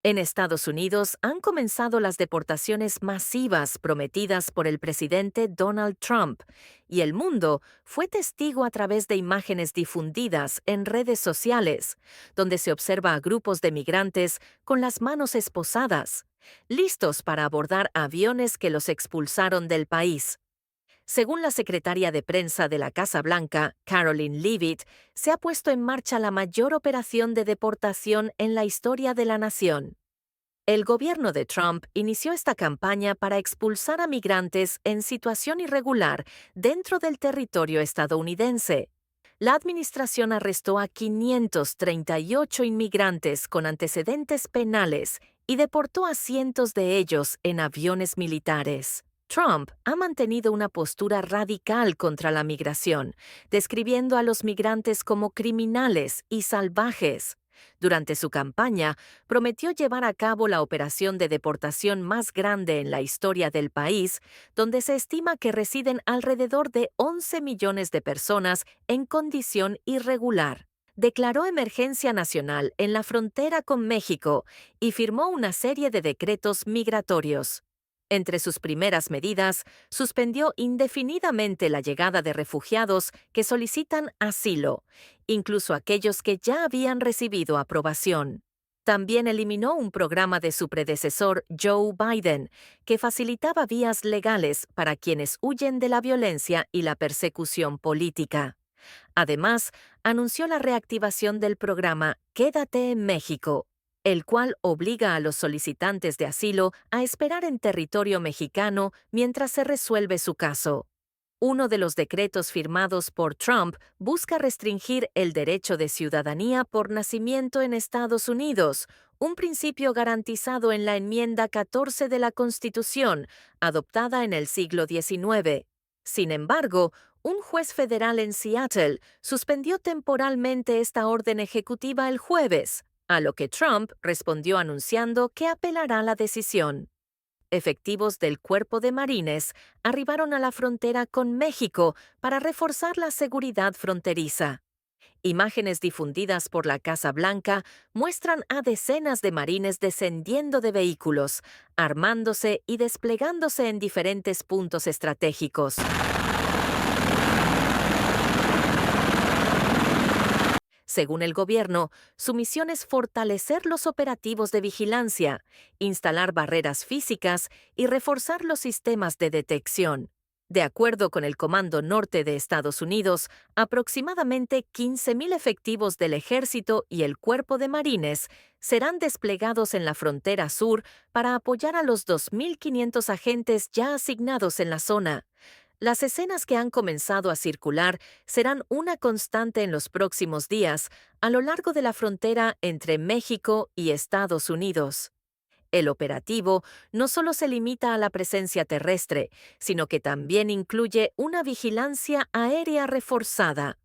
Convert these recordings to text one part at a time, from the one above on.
En Estados Unidos han comenzado las deportaciones masivas prometidas por el presidente Donald Trump, y el mundo fue testigo a través de imágenes difundidas en redes sociales, donde se observa a grupos de migrantes con las manos esposadas, listos para abordar aviones que los expulsaron del país. Según la secretaria de prensa de la Casa Blanca, Caroline Leavitt, se ha puesto en marcha la mayor operación de deportación en la historia de la nación. El gobierno de Trump inició esta campaña para expulsar a migrantes en situación irregular dentro del territorio estadounidense. La administración arrestó a 538 inmigrantes con antecedentes penales y deportó a cientos de ellos en aviones militares. Trump ha mantenido una postura radical contra la migración, describiendo a los migrantes como criminales y salvajes. Durante su campaña, prometió llevar a cabo la operación de deportación más grande en la historia del país, donde se estima que residen alrededor de 11 millones de personas en condición irregular. Declaró emergencia nacional en la frontera con México y firmó una serie de decretos migratorios. Entre sus primeras medidas, suspendió indefinidamente la llegada de refugiados que solicitan asilo, incluso aquellos que ya habían recibido aprobación. También eliminó un programa de su predecesor, Joe Biden, que facilitaba vías legales para quienes huyen de la violencia y la persecución política. Además, anunció la reactivación del programa Quédate en México, el cual obliga a los solicitantes de asilo a esperar en territorio mexicano mientras se resuelve su caso. Uno de los decretos firmados por Trump busca restringir el derecho de ciudadanía por nacimiento en Estados Unidos, un principio garantizado en la enmienda 14 de la Constitución, adoptada en el siglo XIX. Sin embargo, un juez federal en Seattle suspendió temporalmente esta orden ejecutiva el jueves, a lo que Trump respondió anunciando que apelará la decisión. Efectivos del Cuerpo de Marines arribaron a la frontera con México para reforzar la seguridad fronteriza. Imágenes difundidas por la Casa Blanca muestran a decenas de marines descendiendo de vehículos, armándose y desplegándose en diferentes puntos estratégicos. Según el gobierno, su misión es fortalecer los operativos de vigilancia, instalar barreras físicas y reforzar los sistemas de detección. De acuerdo con el Comando Norte de Estados Unidos, aproximadamente 15.000 efectivos del Ejército y el Cuerpo de Marines serán desplegados en la frontera sur para apoyar a los 2.500 agentes ya asignados en la zona. Las escenas que han comenzado a circular serán una constante en los próximos días a lo largo de la frontera entre México y Estados Unidos. El operativo no solo se limita a la presencia terrestre, sino que también incluye una vigilancia aérea reforzada.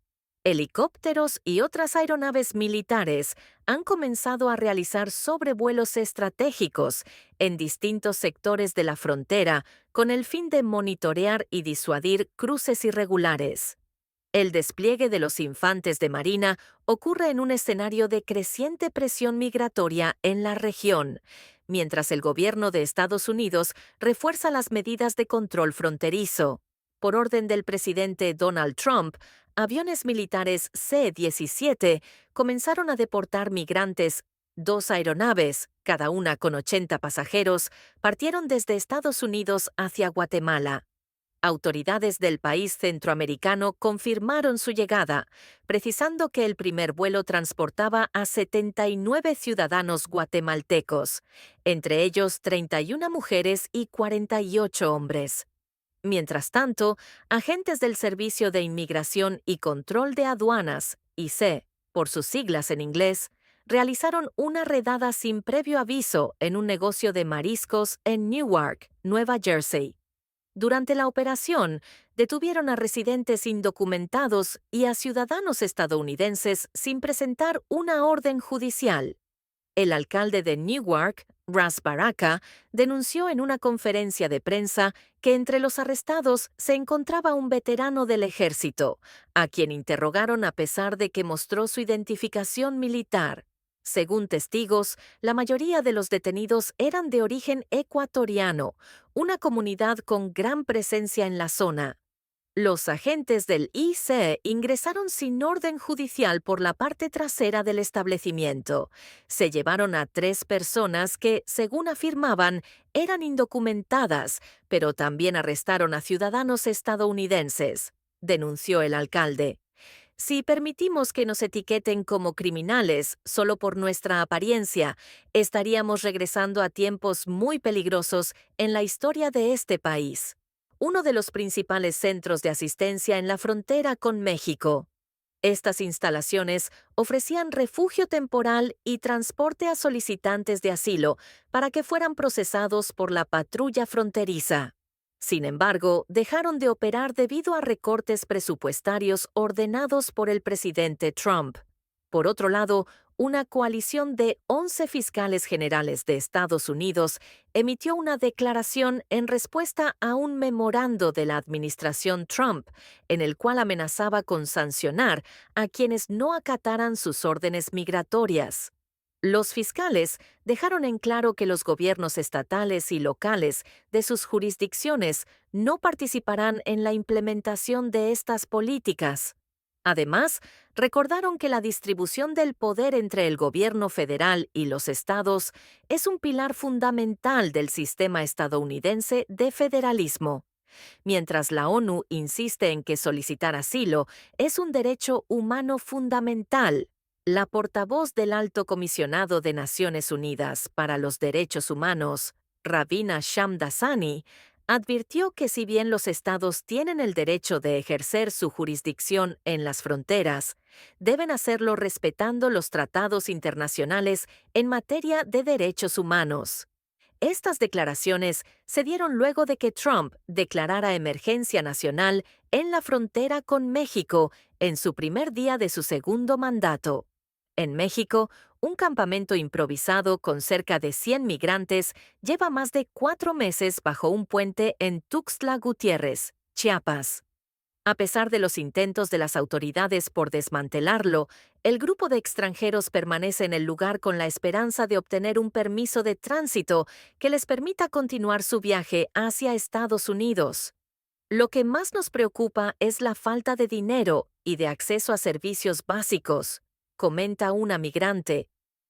Helicópteros y otras aeronaves militares han comenzado a realizar sobrevuelos estratégicos en distintos sectores de la frontera con el fin de monitorear y disuadir cruces irregulares. El despliegue de los infantes de Marina ocurre en un escenario de creciente presión migratoria en la región, mientras el gobierno de Estados Unidos refuerza las medidas de control fronterizo. Por orden del presidente Donald Trump, aviones militares C-17 comenzaron a deportar migrantes. Dos aeronaves, cada una con 80 pasajeros, partieron desde Estados Unidos hacia Guatemala. Autoridades del país centroamericano confirmaron su llegada, precisando que el primer vuelo transportaba a 79 ciudadanos guatemaltecos, entre ellos 31 mujeres y 48 hombres. Mientras tanto, agentes del Servicio de Inmigración y Control de Aduanas, ICE, por sus siglas en inglés, realizaron una redada sin previo aviso en un negocio de mariscos en Newark, Nueva Jersey. Durante la operación, detuvieron a residentes indocumentados y a ciudadanos estadounidenses sin presentar una orden judicial. El alcalde de Newark, Ras Baraka, denunció en una conferencia de prensa que entre los arrestados se encontraba un veterano del ejército, a quien interrogaron a pesar de que mostró su identificación militar. Según testigos, la mayoría de los detenidos eran de origen ecuatoriano, una comunidad con gran presencia en la zona. Los agentes del IC ingresaron sin orden judicial por la parte trasera del establecimiento. Se llevaron a 3 personas que, según afirmaban, eran indocumentadas, pero también arrestaron a ciudadanos estadounidenses, denunció el alcalde. Si permitimos que nos etiqueten como criminales solo por nuestra apariencia, estaríamos regresando a tiempos muy peligrosos en la historia de este país, uno de los principales centros de asistencia en la frontera con México. Estas instalaciones ofrecían refugio temporal y transporte a solicitantes de asilo para que fueran procesados por la patrulla fronteriza. Sin embargo, dejaron de operar debido a recortes presupuestarios ordenados por el presidente Trump. Por otro lado, una coalición de 11 fiscales generales de Estados Unidos emitió una declaración en respuesta a un memorando de la administración Trump, en el cual amenazaba con sancionar a quienes no acataran sus órdenes migratorias. Los fiscales dejaron en claro que los gobiernos estatales y locales de sus jurisdicciones no participarán en la implementación de estas políticas. Además, recordaron que la distribución del poder entre el gobierno federal y los estados es un pilar fundamental del sistema estadounidense de federalismo. Mientras la ONU insiste en que solicitar asilo es un derecho humano fundamental, la portavoz del Alto Comisionado de Naciones Unidas para los Derechos Humanos, Ravina Shamdasani, advirtió que si bien los estados tienen el derecho de ejercer su jurisdicción en las fronteras, deben hacerlo respetando los tratados internacionales en materia de derechos humanos. Estas declaraciones se dieron luego de que Trump declarara emergencia nacional en la frontera con México en su primer día de su segundo mandato. En México, un campamento improvisado con cerca de 100 migrantes lleva más de 4 meses bajo un puente en Tuxtla Gutiérrez, Chiapas. A pesar de los intentos de las autoridades por desmantelarlo, el grupo de extranjeros permanece en el lugar con la esperanza de obtener un permiso de tránsito que les permita continuar su viaje hacia Estados Unidos. Lo que más nos preocupa es la falta de dinero y de acceso a servicios básicos, comenta una migrante.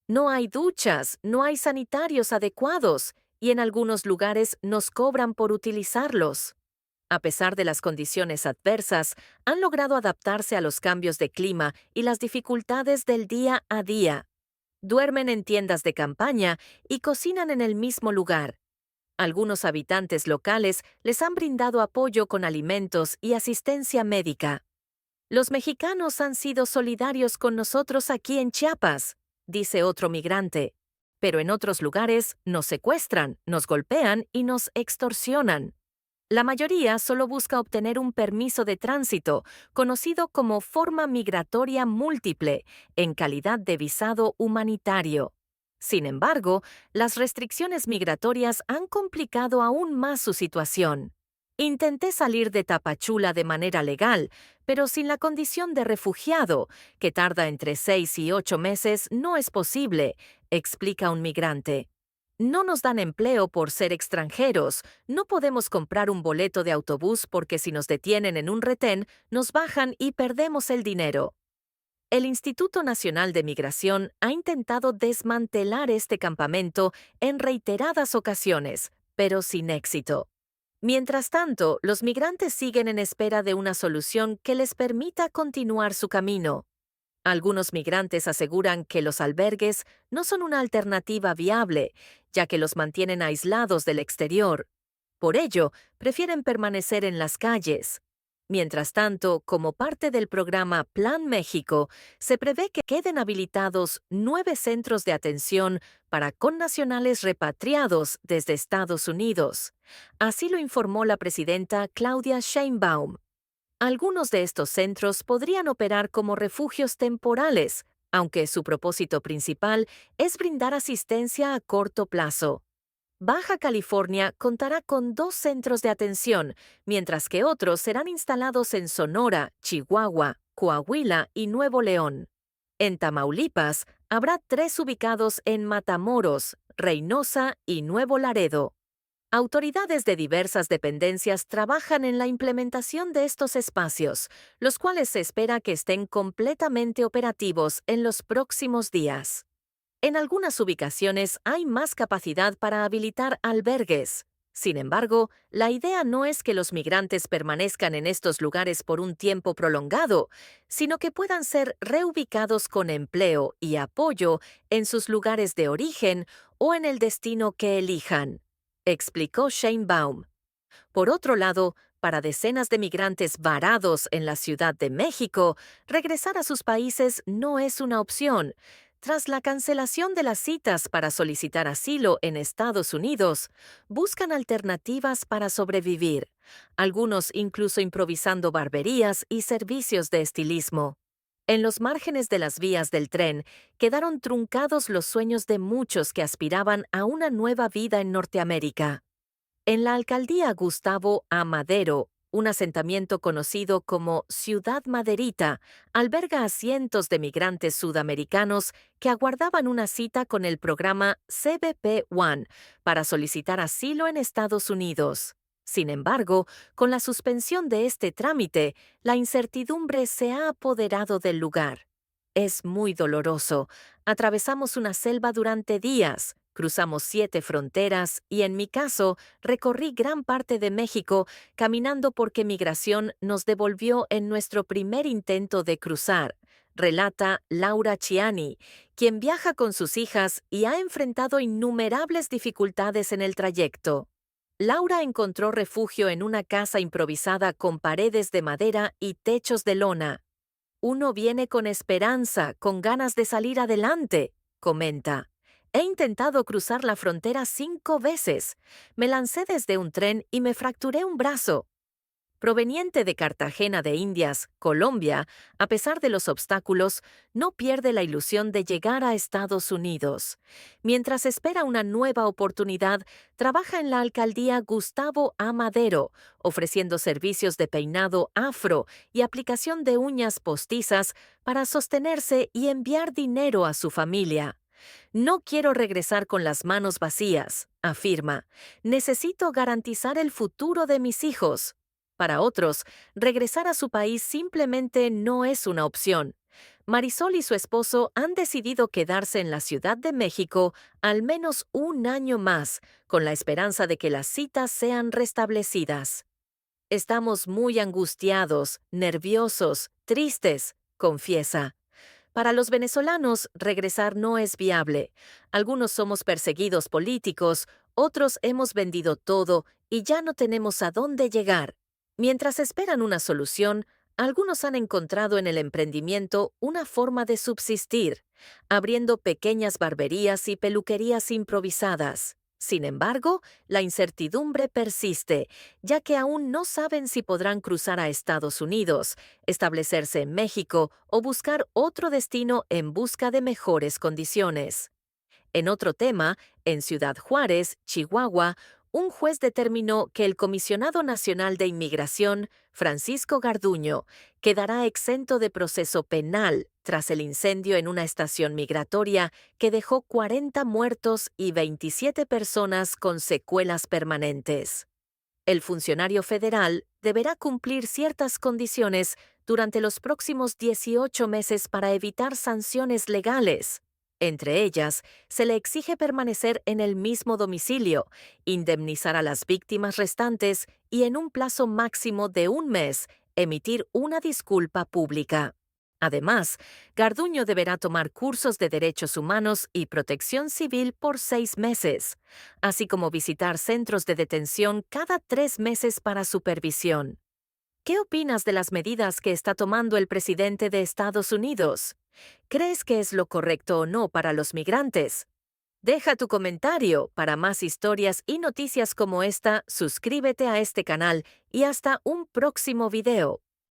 No hay duchas, no hay sanitarios adecuados y en algunos lugares nos cobran por utilizarlos. A pesar de las condiciones adversas, han logrado adaptarse a los cambios de clima y las dificultades del día a día. Duermen en tiendas de campaña y cocinan en el mismo lugar. Algunos habitantes locales les han brindado apoyo con alimentos y asistencia médica. Los mexicanos han sido solidarios con nosotros aquí en Chiapas, dice otro migrante. Pero en otros lugares nos secuestran, nos golpean y nos extorsionan. La mayoría solo busca obtener un permiso de tránsito, conocido como forma migratoria múltiple, en calidad de visado humanitario. Sin embargo, las restricciones migratorias han complicado aún más su situación. Intenté salir de Tapachula de manera legal, pero sin la condición de refugiado, que tarda entre 6 y 8 meses, no es posible, explica un migrante. No nos dan empleo por ser extranjeros, no podemos comprar un boleto de autobús porque si nos detienen en un retén, nos bajan y perdemos el dinero. El Instituto Nacional de Migración ha intentado desmantelar este campamento en reiteradas ocasiones, pero sin éxito. Mientras tanto, los migrantes siguen en espera de una solución que les permita continuar su camino. Algunos migrantes aseguran que los albergues no son una alternativa viable, ya que los mantienen aislados del exterior. Por ello, prefieren permanecer en las calles. Mientras tanto, como parte del programa Plan México, se prevé que queden habilitados 9 centros de atención para connacionales repatriados desde Estados Unidos. Así lo informó la presidenta Claudia Sheinbaum. Algunos de estos centros podrían operar como refugios temporales, aunque su propósito principal es brindar asistencia a corto plazo. Baja California contará con 2 centros de atención, mientras que otros serán instalados en Sonora, Chihuahua, Coahuila y Nuevo León. En Tamaulipas, habrá 3 ubicados en Matamoros, Reynosa y Nuevo Laredo. Autoridades de diversas dependencias trabajan en la implementación de estos espacios, los cuales se espera que estén completamente operativos en los próximos días. En algunas ubicaciones hay más capacidad para habilitar albergues. Sin embargo, la idea no es que los migrantes permanezcan en estos lugares por un tiempo prolongado, sino que puedan ser reubicados con empleo y apoyo en sus lugares de origen o en el destino que elijan, explicó Shane Baum. Por otro lado, para decenas de migrantes varados en la Ciudad de México, regresar a sus países no es una opción. Tras la cancelación de las citas para solicitar asilo en Estados Unidos, buscan alternativas para sobrevivir, algunos incluso improvisando barberías y servicios de estilismo. En los márgenes de las vías del tren quedaron truncados los sueños de muchos que aspiraban a una nueva vida en Norteamérica. En la alcaldía Gustavo A. Madero, un asentamiento conocido como Ciudad Maderita alberga a cientos de migrantes sudamericanos que aguardaban una cita con el programa CBP One para solicitar asilo en Estados Unidos. Sin embargo, con la suspensión de este trámite, la incertidumbre se ha apoderado del lugar. Es muy doloroso. Atravesamos una selva durante días, cruzamos 7 fronteras y, en mi caso, recorrí gran parte de México caminando porque migración nos devolvió en nuestro primer intento de cruzar, relata Laura Chiani, quien viaja con sus hijas y ha enfrentado innumerables dificultades en el trayecto. Laura encontró refugio en una casa improvisada con paredes de madera y techos de lona. Uno viene con esperanza, con ganas de salir adelante, comenta. He intentado cruzar la frontera 5 veces. Me lancé desde un tren y me fracturé un brazo. Proveniente de Cartagena de Indias, Colombia, a pesar de los obstáculos, no pierde la ilusión de llegar a Estados Unidos. Mientras espera una nueva oportunidad, trabaja en la alcaldía Gustavo A. Madero, ofreciendo servicios de peinado afro y aplicación de uñas postizas para sostenerse y enviar dinero a su familia. No quiero regresar con las manos vacías, afirma. Necesito garantizar el futuro de mis hijos. Para otros, regresar a su país simplemente no es una opción. Marisol y su esposo han decidido quedarse en la Ciudad de México al menos un año más, con la esperanza de que las citas sean restablecidas. Estamos muy angustiados, nerviosos, tristes, confiesa. Para los venezolanos, regresar no es viable. Algunos somos perseguidos políticos, otros hemos vendido todo y ya no tenemos a dónde llegar. Mientras esperan una solución, algunos han encontrado en el emprendimiento una forma de subsistir, abriendo pequeñas barberías y peluquerías improvisadas. Sin embargo, la incertidumbre persiste, ya que aún no saben si podrán cruzar a Estados Unidos, establecerse en México o buscar otro destino en busca de mejores condiciones. En otro tema, en Ciudad Juárez, Chihuahua, un juez determinó que el Comisionado Nacional de Inmigración, Francisco Garduño, quedará exento de proceso penal tras el incendio en una estación migratoria que dejó 40 muertos y 27 personas con secuelas permanentes. El funcionario federal deberá cumplir ciertas condiciones durante los próximos 18 meses para evitar sanciones legales. Entre ellas, se le exige permanecer en el mismo domicilio, indemnizar a las víctimas restantes y, en un plazo máximo de un mes, emitir una disculpa pública. Además, Garduño deberá tomar cursos de derechos humanos y protección civil por 6 meses, así como visitar centros de detención cada 3 meses para supervisión. ¿Qué opinas de las medidas que está tomando el presidente de Estados Unidos? ¿Crees que es lo correcto o no para los migrantes? Deja tu comentario. Para más historias y noticias como esta, suscríbete a este canal y hasta un próximo video.